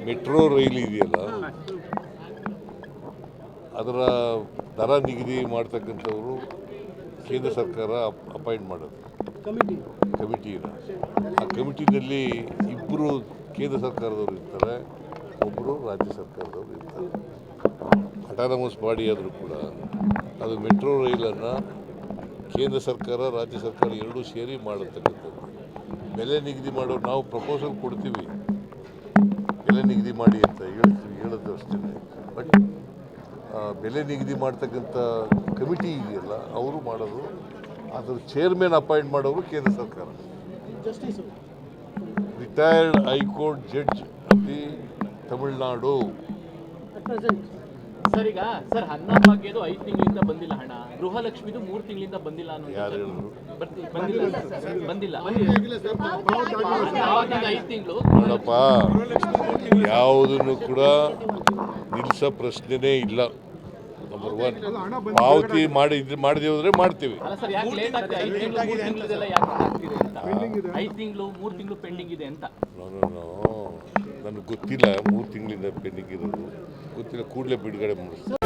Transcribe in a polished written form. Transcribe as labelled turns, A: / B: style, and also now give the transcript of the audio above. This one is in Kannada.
A: ಮೆಟ್ರೋ ರೈಲು ಇದೆಯಲ್ಲ ಅದರ ದರ ನಿಗದಿ ಮಾಡ್ತಕ್ಕಂಥವರು ಕೇಂದ್ರ ಸರ್ಕಾರ ಅಪಾಯಿಂಟ್ ಮಾಡೋದು ಕಮಿಟಿನ. ಆ ಕಮಿಟಿನಲ್ಲಿ ಇಬ್ಬರು ಕೇಂದ್ರ ಸರ್ಕಾರದವರು ಇರ್ತಾರೆ, ಒಬ್ಬರು ರಾಜ್ಯ ಸರ್ಕಾರದವರು ಇರ್ತಾರೆ. ಅಟಾನಮಸ್ ಬಾಡಿ ಆದರೂ ಕೂಡ ಅದು ಮೆಟ್ರೋ ರೈಲನ್ನು ಕೇಂದ್ರ ಸರ್ಕಾರ ರಾಜ್ಯ ಸರ್ಕಾರ ಎರಡೂ ಸೇರಿ ಮಾಡತಕ್ಕಂಥದ್ದು. ಬೆಲೆ ನಿಗದಿ ಮಾಡೋರು ನಾವು ಪ್ರಪೋಸಲ್ ಕೊಡ್ತೀವಿ, ಬೆಲೆ ನಿಗದಿ ಮಾಡಿ ಅಂತ ಹೇಳೋದು ಅಷ್ಟೇ. ಬಟ್ ಬೆಲೆ ನಿಗದಿ ಮಾಡ್ತಕ್ಕಂಥ ಕಮಿಟಿ ಇದೆಯಲ್ಲ ಅವರು ಮಾಡೋದು, ಅದರ ಚೇರ್ಮನ್ ಅಪಾಯಿಂಟ್ ಮಾಡೋರು ಕೇಂದ್ರ ಸರ್ಕಾರ. Retired high court judge of the Tamil Nadu.
B: Sir ಈಗ ಸರ್ ಅನ್ನ ಭಾಗ್ಯದು 5 ತಿಂಗಳಿಂದ ಬಂದಿಲ್ಲ ಹಣ, ಗೃಹಲಕ್ಷ್ಮಿದು 3 ತಿಂಗಳಿಂದ ಬಂದಿಲ್ಲ ಅನ್ನೋ
A: ಯಾರು ಹೇಳಿದ್ರು?
B: ಬಂದಿಲ್ಲ 5 ತಿಂಗಳು
A: ನೋಡಪ್ಪ, ಯಾವುದನ್ನು ಕೂಡ ನಿಲ್ಲಿಸೋ ಪ್ರಶ್ನೆನೇ ಇಲ್ಲ. ನಂಬರ್ 1 ಪಾವತಿ ಮಾಡದೆ ಹೋದ್ರೆ ಮಾಡ್ತೀವಿ.
B: ಅಲ್ಲ ಸರ್, ಯಾಕೆ ಲೇಟ್ ಆಗ್ತದೆ? 5 ತಿಂಗಳು 3 ತಿಂಗಳದೆಲ್ಲ ಯಾಕೆ ಆಗ್ತಿದೆ ಅಂತ? 5 ತಿಂಗಳು 3 ತಿಂಗಳು ಪೆಂಡಿಂಗ್ ಇದೆ ಅಂತ.
A: ನನಗೆ ಗೊತ್ತಿಲ್ಲ 3 ತಿಂಗಳಿಂದ ಪೆಂಡಿಂಗ್ ಇರೋದು ಗೊತ್ತಿಲ್ಲ. ಕೂಡಲೇ ಬಿಡುಗಡೆ ಮಾಡಿಸ್ತೀನಿ.